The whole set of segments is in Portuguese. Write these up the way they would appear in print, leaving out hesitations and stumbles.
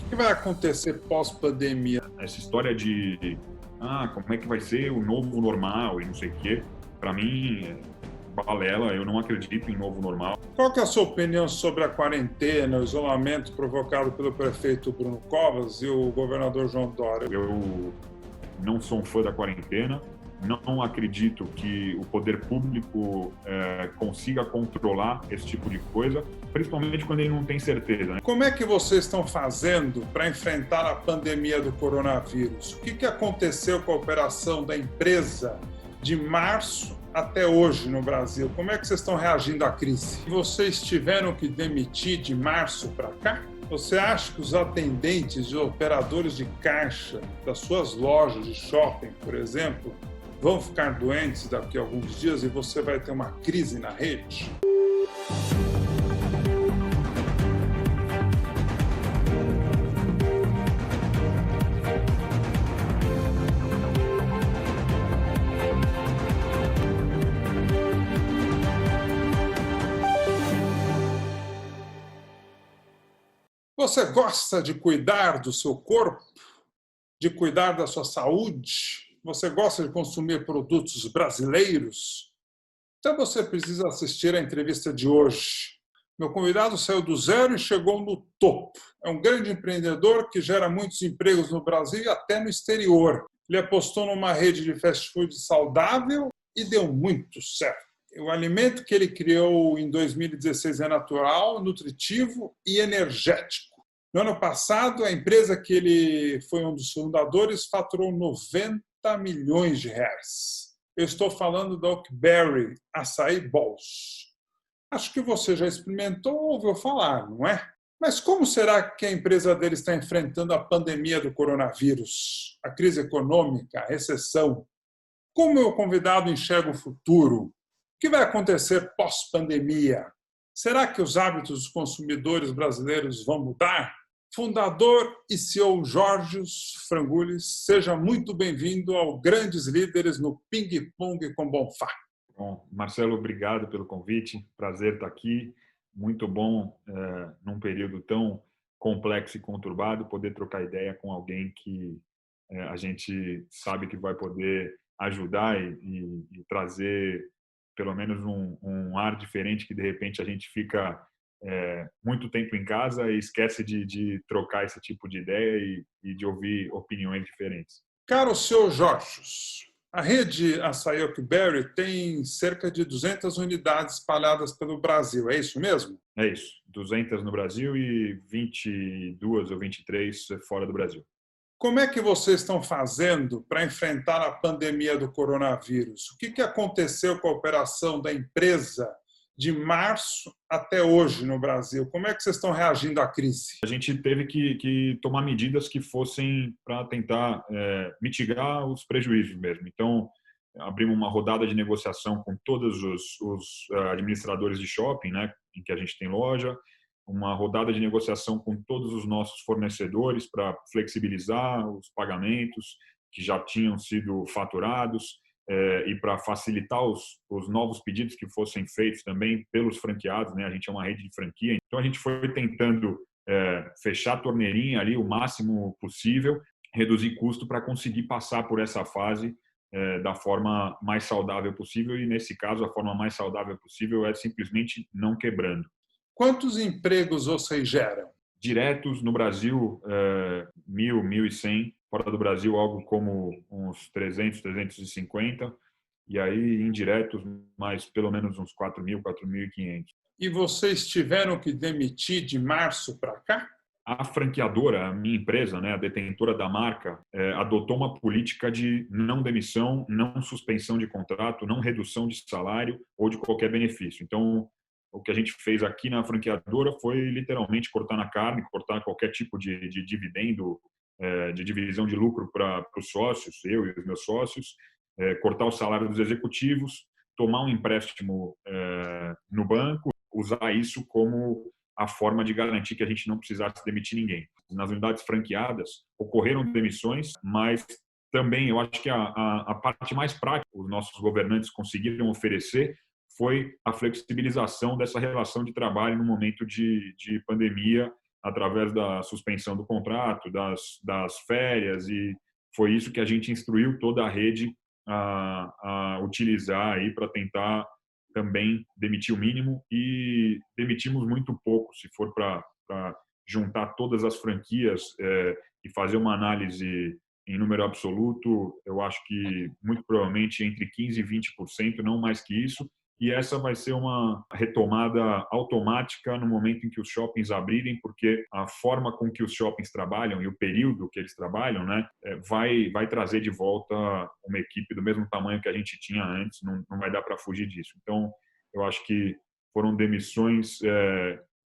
O que vai acontecer pós-pandemia? Essa história de como é que vai ser o novo normal e não sei o quê, para mim é balela, eu não acredito em novo normal. Qual que é a sua opinião sobre a quarentena, o isolamento provocado pelo prefeito Bruno Covas e o governador João Doria? Eu não sou um fã da quarentena, não acredito que o poder público consiga controlar esse tipo de coisa, principalmente quando ele não tem certeza, né? Como é que vocês estão fazendo para enfrentar a pandemia do coronavírus? O que aconteceu com a operação da empresa de março até hoje no Brasil? Como é que vocês estão reagindo à crise? Vocês tiveram que demitir de março para cá? Você acha que os atendentes e operadores de caixa das suas lojas de shopping, por exemplo, vão ficar doentes daqui a alguns dias e você vai ter uma crise na rede? Você gosta de cuidar do seu corpo? De cuidar da sua saúde? Você gosta de consumir produtos brasileiros? Então você precisa assistir à entrevista de hoje. Meu convidado saiu do zero e chegou no topo. É um grande empreendedor que gera muitos empregos no Brasil e até no exterior. Ele apostou numa rede de fast food saudável e deu muito certo. O alimento que ele criou em 2016 é natural, nutritivo e energético. No ano passado, a empresa que ele foi um dos fundadores faturou 90 milhões de reais. Eu estou falando da Oakberry, Açaí Balls. Acho que você já experimentou ou ouviu falar, não é? Mas como será que a empresa dele está enfrentando a pandemia do coronavírus, a crise econômica, a recessão? Como meu convidado enxerga o futuro? O que vai acontecer pós-pandemia? Será que os hábitos dos consumidores brasileiros vão mudar? Fundador e CEO Georgios Frangulis, seja muito bem-vindo ao Grandes Líderes no Ping Pong com Bonfá. Bom, Marcelo, obrigado pelo convite. Prazer estar aqui. Muito bom, num período tão complexo e conturbado, poder trocar ideia com alguém que a gente sabe que vai poder ajudar e trazer pelo menos um ar diferente, que de repente a gente fica muito tempo em casa e esquece de trocar esse tipo de ideia e de ouvir opiniões diferentes. Caro senhor Georgios, a rede Açaí Oakberry tem cerca de 200 unidades espalhadas pelo Brasil, é isso mesmo? É isso, 200 no Brasil e 22 ou 23 fora do Brasil. Como é que vocês estão fazendo para enfrentar a pandemia do coronavírus? O que aconteceu com a operação da empresa de março até hoje no Brasil? Como é que vocês estão reagindo à crise? A gente teve que tomar medidas que fossem para tentar mitigar os prejuízos mesmo. Então, abrimos uma rodada de negociação com todos os administradores de shopping, né, em que a gente tem loja, uma rodada de negociação com todos os nossos fornecedores para flexibilizar os pagamentos que já tinham sido faturados e para facilitar os novos pedidos que fossem feitos também pelos franqueados, né? A gente é uma rede de franquia, então a gente foi tentando fechar a torneirinha ali o máximo possível, reduzir custo para conseguir passar por essa fase da forma mais saudável possível, e nesse caso a forma mais saudável possível é simplesmente não quebrando. Quantos empregos vocês geram? Diretos no Brasil, 1.000, 1.100. Fora do Brasil, algo como uns 300, 350. E aí, indiretos, mais pelo menos uns 4.000, 4.500. E vocês tiveram que demitir de março para cá? A franqueadora, a minha empresa, né, a detentora da marca, adotou uma política de não demissão, não suspensão de contrato, não redução de salário ou de qualquer benefício. Então, o que a gente fez aqui na franqueadora foi literalmente cortar na carne, cortar qualquer tipo de dividendo, de divisão de lucro para os sócios, eu e os meus sócios, cortar o salário dos executivos, tomar um empréstimo no banco, usar isso como a forma de garantir que a gente não precisasse demitir ninguém. Nas unidades franqueadas ocorreram demissões, mas também eu acho que a parte mais prática que os nossos governantes conseguiram oferecer foi a flexibilização dessa relação de trabalho no momento de pandemia através da suspensão do contrato, das férias, e foi isso que a gente instruiu toda a rede a utilizar aí para tentar também demitir o mínimo, e demitimos muito pouco. Se for para juntar todas as franquias e fazer uma análise em número absoluto, eu acho que muito provavelmente entre 15% e 20%, não mais que isso. E essa vai ser uma retomada automática no momento em que os shoppings abrirem, porque a forma com que os shoppings trabalham e o período que eles trabalham, né, vai trazer de volta uma equipe do mesmo tamanho que a gente tinha antes. Não vai dar para fugir disso. Então, eu acho que foram demissões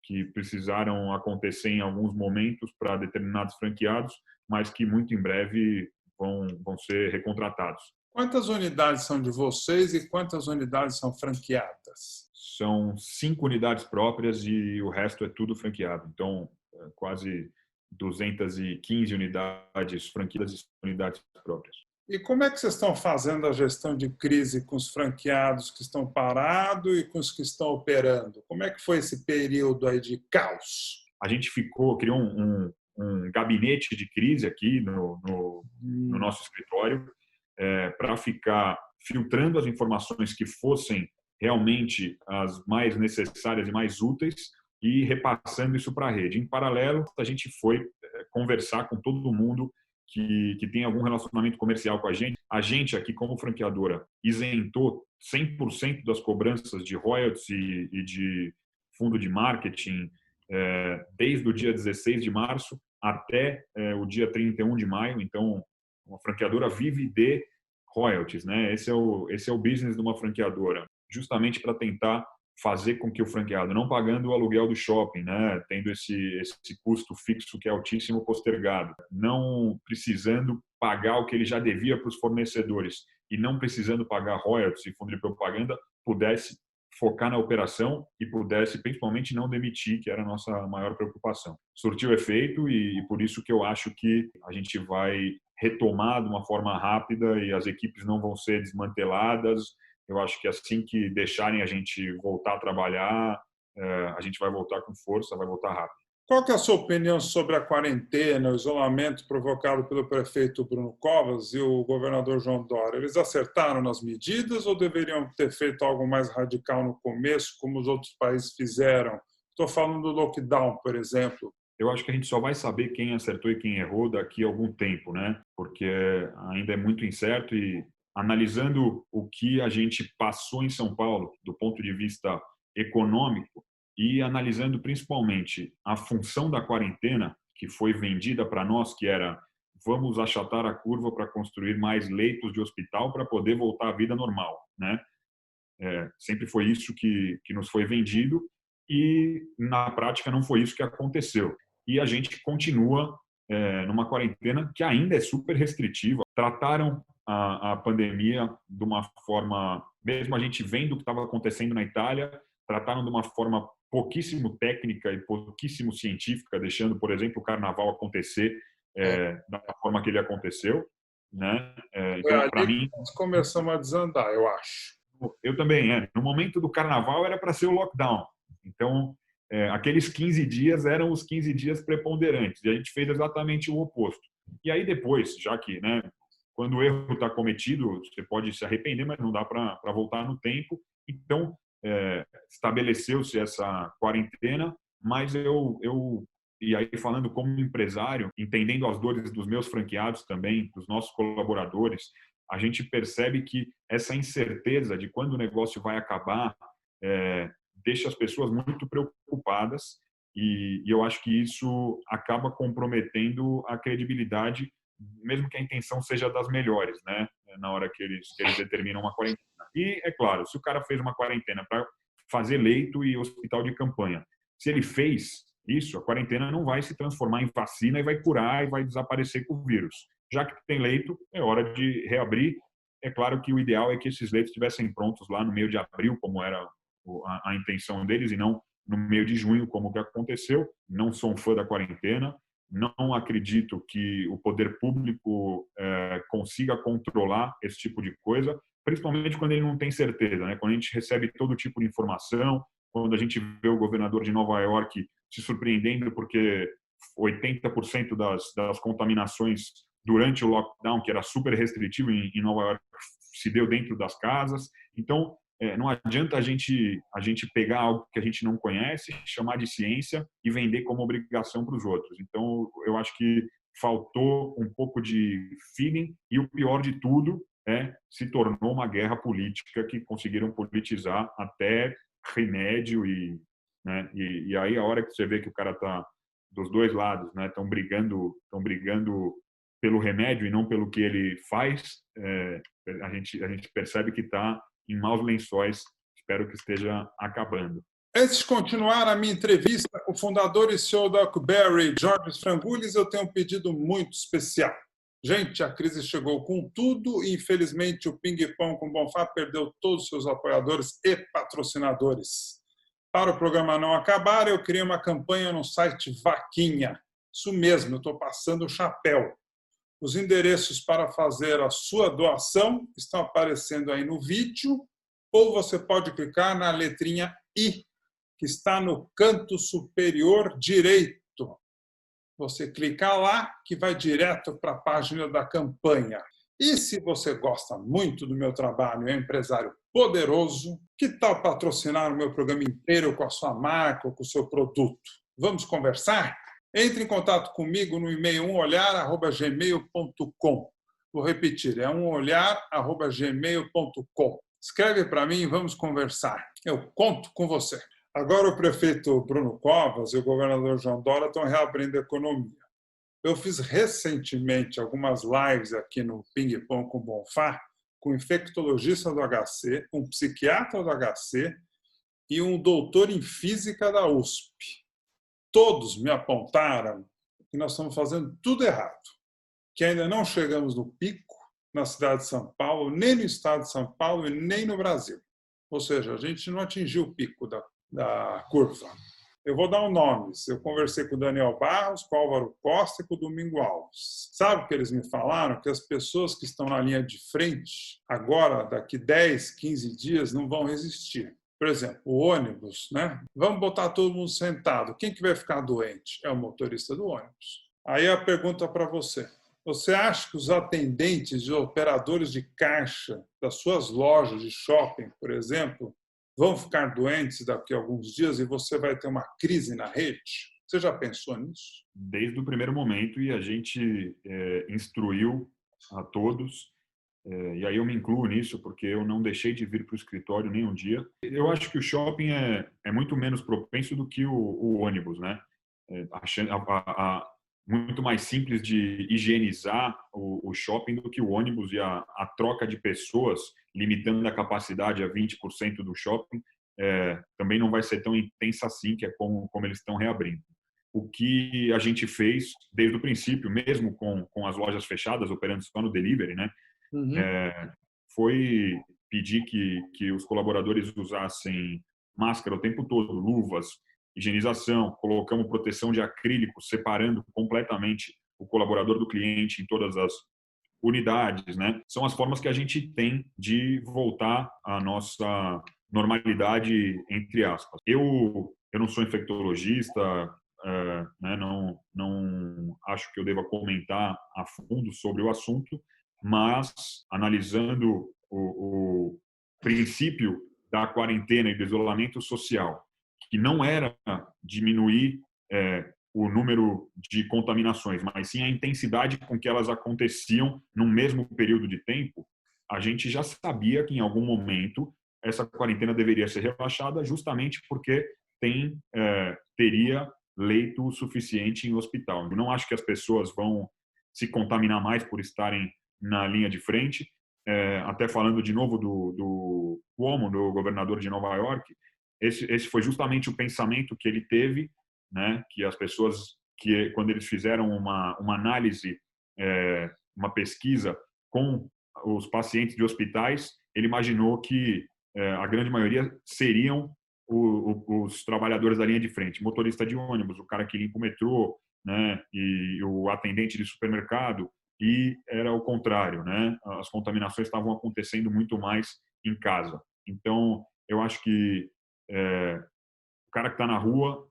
que precisaram acontecer em alguns momentos para determinados franqueados, mas que muito em breve vão ser recontratados. Quantas unidades são de vocês e quantas unidades são franqueadas? São 5 unidades próprias e o resto é tudo franqueado. Então, quase 215 unidades franqueadas e unidades próprias. E como é que vocês estão fazendo a gestão de crise com os franqueados que estão parados e com os que estão operando? Como é que foi esse período aí de caos? A gente criou um gabinete de crise aqui no nosso escritório, para ficar filtrando as informações que fossem realmente as mais necessárias e mais úteis e repassando isso para a rede. Em paralelo, a gente foi conversar com todo mundo que tem algum relacionamento comercial com a gente. A gente aqui, como franqueadora, isentou 100% das cobranças de royalties e de fundo de marketing desde o dia 16 de março até o dia 31 de maio. Então, uma franqueadora vive de royalties, né? Esse é o business de uma franqueadora, justamente para tentar fazer com que o franqueado, não pagando o aluguel do shopping, né, tendo esse custo fixo que é altíssimo postergado, não precisando pagar o que ele já devia para os fornecedores e não precisando pagar royalties e fundo de propaganda, pudesse focar na operação e pudesse principalmente não demitir, que era a nossa maior preocupação. Surtiu efeito e por isso que eu acho que a gente vai retomar de uma forma rápida e as equipes não vão ser desmanteladas. Eu acho que assim que deixarem a gente voltar a trabalhar, a gente vai voltar com força, vai voltar rápido. Qual que é a sua opinião sobre a quarentena, o isolamento provocado pelo prefeito Bruno Covas e o governador João Doria? Eles acertaram nas medidas ou deveriam ter feito algo mais radical no começo, como os outros países fizeram? Estou falando do lockdown, por exemplo. Eu acho que a gente só vai saber quem acertou e quem errou daqui a algum tempo, né? Porque ainda é muito incerto e analisando o que a gente passou em São Paulo do ponto de vista econômico e analisando principalmente a função da quarentena que foi vendida para nós, que era vamos achatar a curva para construir mais leitos de hospital para poder voltar à vida normal, né? Sempre foi isso que nos foi vendido e na prática não foi isso que aconteceu. E a gente continua numa quarentena que ainda é super restritiva. Trataram a pandemia de uma forma, mesmo a gente vendo o que estava acontecendo na Itália, trataram de uma forma pouquíssimo técnica e pouquíssimo científica, deixando, por exemplo, o carnaval acontecer da forma que ele aconteceu, né? Então, para mim, nós começamos a desandar, eu acho. eu também. No momento do carnaval era para ser o lockdown. Então, aqueles 15 dias eram os 15 dias preponderantes. E a gente fez exatamente o oposto. E aí depois, já que, né, quando o erro está cometido, você pode se arrepender, mas não dá para voltar no tempo. Então, estabeleceu-se essa quarentena, mas e aí falando como empresário, entendendo as dores dos meus franqueados também, dos nossos colaboradores, a gente percebe que essa incerteza de quando o negócio vai acabar deixa as pessoas muito preocupadas e eu acho que isso acaba comprometendo a credibilidade, mesmo que a intenção seja das melhores, né? Na hora que eles determinam uma quarentena. E, é claro, se o cara fez uma quarentena para fazer leito e hospital de campanha, se ele fez isso, a quarentena não vai se transformar em vacina e vai curar e vai desaparecer com o vírus. Já que tem leito, é hora de reabrir. É claro que o ideal é que esses leitos estivessem prontos lá no meio de abril, como era a intenção deles, e não no meio de junho, como que aconteceu. Não sou um fã da quarentena, não acredito que o poder público consiga controlar esse tipo de coisa, principalmente quando ele não tem certeza, né? Quando a gente recebe todo tipo de informação, quando a gente vê o governador de Nova York se surpreendendo porque 80% das contaminações durante o lockdown, que era super restritivo em Nova York, se deu dentro das casas. Então, não adianta a gente pegar algo que a gente não conhece, chamar de ciência e vender como obrigação para os outros. Então, eu acho que faltou um pouco de feeling e o pior de tudo se tornou uma guerra política que conseguiram politizar até remédio né, e aí a hora que você vê que o cara está dos dois lados, né, estão brigando pelo remédio e não pelo que ele faz, a gente percebe que está em maus lençóis. Espero que esteja acabando. Antes de continuar a minha entrevista, o fundador e CEO da Oakberry, Georgios Frangulis, eu tenho um pedido muito especial. Gente, a crise chegou com tudo e, infelizmente, o Ping-Pong com Bonfá perdeu todos os seus apoiadores e patrocinadores. Para o programa não acabar, eu criei uma campanha no site Vaquinha. Isso mesmo, eu estou passando o chapéu. Os endereços para fazer a sua doação estão aparecendo aí no vídeo, ou você pode clicar na letrinha I, que está no canto superior direito. Você clica lá, que vai direto para a página da campanha. E se você gosta muito do meu trabalho, é um empresário poderoso, que tal patrocinar o meu programa inteiro com a sua marca ou com o seu produto? Vamos conversar? Entre em contato comigo no e-mail umolhar@gmail.com. Vou repetir, é umolhar@gmail.com. Escreve para mim e vamos conversar. Eu conto com você. Agora o prefeito Bruno Covas e o governador João Doria estão reabrindo a economia. Eu fiz recentemente algumas lives aqui no Ping Pong com Bonfá, com um infectologista do HC, um psiquiatra do HC e um doutor em física da USP. Todos me apontaram que nós estamos fazendo tudo errado, que ainda não chegamos no pico na cidade de São Paulo, nem no estado de São Paulo e nem no Brasil. Ou seja, a gente não atingiu o pico da curva. Eu vou dar nomes. Eu conversei com o Daniel Barros, com o Álvaro Costa e com o Domingo Alves. Sabe o que eles me falaram? Que as pessoas que estão na linha de frente, agora, daqui 10, 15 dias, não vão resistir. Por exemplo, o ônibus, né? Vamos botar todo mundo sentado. Quem que vai ficar doente? É o motorista do ônibus. Aí a pergunta para você. Você acha que os atendentes e operadores de caixa das suas lojas de shopping, por exemplo, vão ficar doentes daqui a alguns dias e você vai ter uma crise na rede? Você já pensou nisso? Desde o primeiro momento, e a gente instruiu a todos, e aí eu me incluo nisso, porque eu não deixei de vir para o escritório nem um dia. Eu acho que o shopping é muito menos propenso do que o ônibus, né? Muito mais simples de higienizar o shopping do que o ônibus, e a troca de pessoas, limitando a capacidade a 20% do shopping, também não vai ser tão intensa assim, que é como eles estão reabrindo. O que a gente fez desde o princípio, mesmo com as lojas fechadas, operando só no delivery, né, foi pedir que os colaboradores usassem máscara o tempo todo, luvas, higienização, colocamos proteção de acrílico, separando completamente o colaborador do cliente em todas as unidades, né? São as formas que a gente tem de voltar à nossa normalidade, entre aspas. Eu não sou infectologista, né? Não acho que eu deva comentar a fundo sobre o assunto, mas analisando o princípio da quarentena e do isolamento social, que não era diminuir o número de contaminações, mas sim a intensidade com que elas aconteciam no mesmo período de tempo, a gente já sabia que em algum momento essa quarentena deveria ser relaxada, justamente porque teria leito suficiente em hospital. Eu não acho que as pessoas vão se contaminar mais por estarem na linha de frente. Até falando de novo do Cuomo, do governador de Nova York, esse foi justamente o pensamento que ele teve, né? Que as pessoas, que quando eles fizeram uma análise, uma pesquisa com os pacientes de hospitais, ele imaginou que a grande maioria seriam os trabalhadores da linha de frente, motorista de ônibus, o cara que limpa o metrô, né? E o atendente de supermercado. E era o contrário, né? As contaminações estavam acontecendo muito mais em casa. Então, eu acho que o cara que está na rua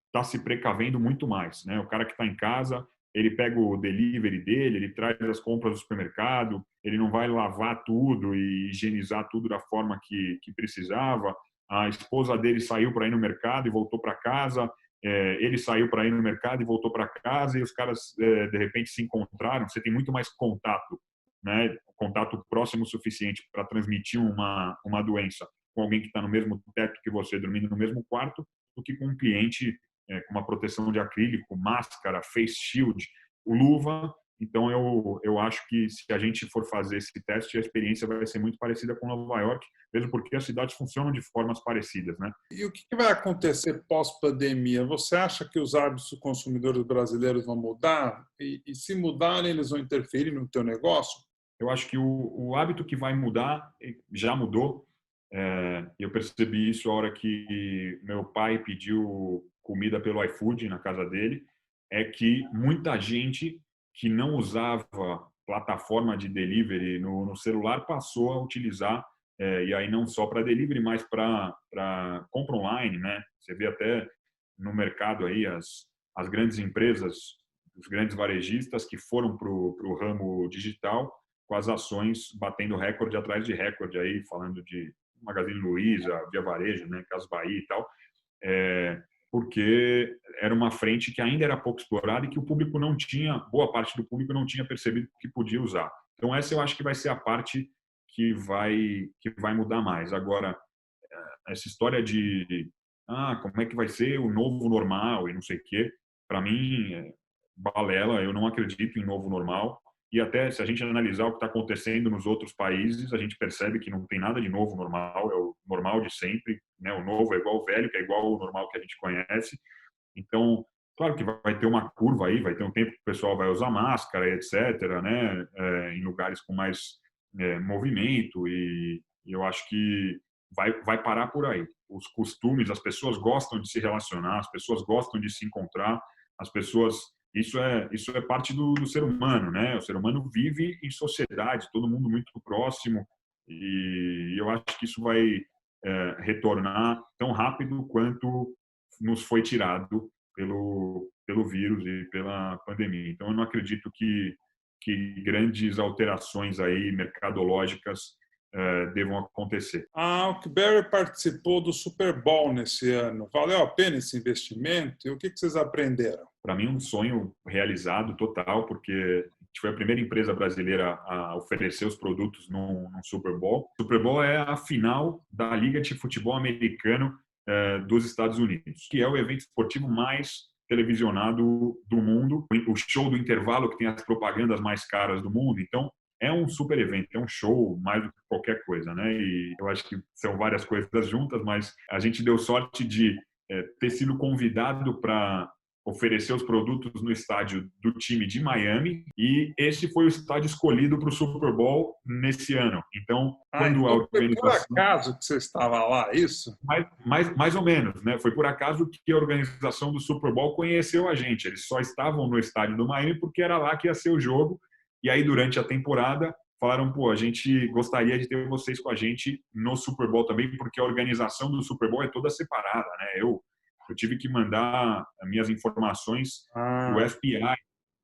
está se precavendo muito mais, né? O cara que está em casa, ele pega o delivery dele, ele traz as compras do supermercado, ele não vai lavar tudo e higienizar tudo da forma que precisava. A esposa dele saiu para ir no mercado e voltou para casa, ele saiu para ir no mercado e voltou para casa, e os caras, de repente, se encontraram. Você tem muito mais contato, né? Contato próximo o suficiente para transmitir uma doença com alguém que está no mesmo teto que você, dormindo no mesmo quarto, do que com um cliente com uma proteção de acrílico, máscara, face shield, luva. Então, eu acho que se a gente for fazer esse teste, a experiência vai ser muito parecida com Nova York, mesmo porque as cidades funcionam de formas parecidas, né? E o que vai acontecer pós-pandemia? Você acha que os hábitos dos consumidores brasileiros vão mudar? E se mudarem, eles vão interferir no teu negócio? Eu acho que o hábito que vai mudar, já mudou. Eu percebi isso a hora que meu pai pediu comida pelo iFood na casa dele, é que muita gente que não usava plataforma de delivery no celular passou a utilizar, e aí não só para delivery, mas para compra online, né? Você vê até no mercado aí as grandes empresas, os grandes varejistas que foram para o ramo digital, com as ações batendo recorde atrás de recorde aí, falando de Magazine Luiza, Via Varejo, né, Casas Bahia e tal, porque era uma frente que ainda era pouco explorada e que o público não tinha, boa parte do público não tinha percebido que podia usar. Então essa eu acho que vai ser a parte que vai mudar mais. Agora, essa história de como é que vai ser o novo normal e não sei o quê, para mim, balela. Eu não acredito em novo normal. E até se a gente analisar o que está acontecendo nos outros países, a gente percebe que não tem nada de novo normal, é o normal de sempre, né? O novo é igual ao velho, que é igual ao normal que a gente conhece. Então, claro que vai ter uma curva aí, vai ter um tempo que o pessoal vai usar máscara, etc., né? Em lugares com mais movimento, e eu acho que vai parar por aí. Os costumes, as pessoas gostam de se relacionar, as pessoas gostam de se encontrar, as pessoas... Isso é parte do ser humano, né? O ser humano vive em sociedade, todo mundo muito próximo, e eu acho que isso vai retornar tão rápido quanto nos foi tirado pelo vírus e pela pandemia. Então, eu não acredito que grandes alterações aí mercadológicas devam acontecer. A Oakberry participou do Super Bowl nesse ano. Valeu a pena esse investimento? E o que vocês aprenderam? Para mim, um sonho realizado total, porque a gente foi a primeira empresa brasileira a oferecer os produtos num Super Bowl. O Super Bowl é a final da Liga de Futebol Americano dos Estados Unidos, que é o evento esportivo mais televisionado do mundo, o show do intervalo que tem as propagandas mais caras do mundo. Então, é um super evento, é um show mais do que qualquer coisa, né? E eu acho que são várias coisas juntas, mas a gente deu sorte de ter sido convidado para oferecer os produtos no estádio do time de Miami, e esse foi o estádio escolhido para o Super Bowl nesse ano. Então, quando a organização... Foi por acaso que você estava lá, isso? Mais ou menos, né? Foi por acaso que a organização do Super Bowl conheceu a gente. Eles só estavam no estádio do Miami porque era lá que ia ser o jogo. E aí, durante a temporada, falaram, a gente gostaria de ter vocês com a gente no Super Bowl também, porque a organização do Super Bowl é toda separada, né? Eu tive que mandar as minhas informações para o FBI.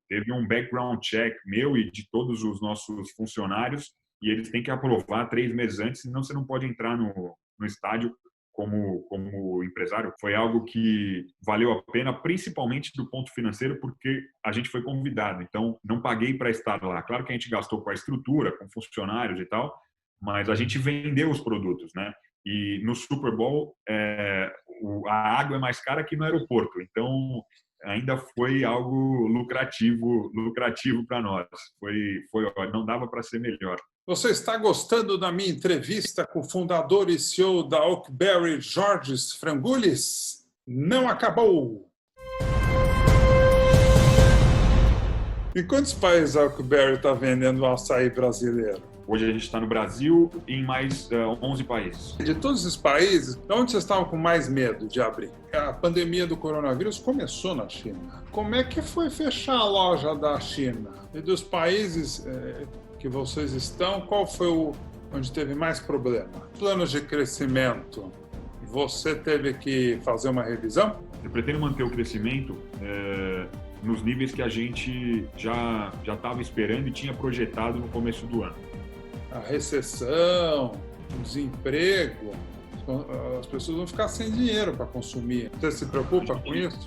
Teve um background check meu e de todos os nossos funcionários, e eles têm que aprovar 3 meses antes, senão você não pode entrar no estádio como empresário. Foi algo que valeu a pena, principalmente do ponto financeiro, porque a gente foi convidado. Então, não paguei para estar lá. Claro que a gente gastou com a estrutura, com funcionários e tal, mas a gente vendeu os produtos, né? E no Super Bowl, a água é mais cara que no aeroporto. Então, ainda foi algo lucrativo para nós. Não dava para ser melhor. Você está gostando da minha entrevista com o fundador e CEO da Oakberry, Georgios Frangulis? Não acabou! Em quantos países a Oakberry está vendendo o açaí brasileiro? Hoje a gente está no Brasil e em mais 11 países. De todos esses países, de onde vocês estavam com mais medo de abrir? A pandemia do coronavírus começou na China. Como é que foi fechar a loja da China? E dos países que vocês estão, qual foi onde teve mais problema? Planos de crescimento. você teve que fazer uma revisão? Eu pretendo manter o crescimento nos níveis que a gente já estava esperando e tinha projetado no começo do ano. A recessão, o desemprego, as pessoas vão ficar sem dinheiro para consumir. Você se preocupa com isso?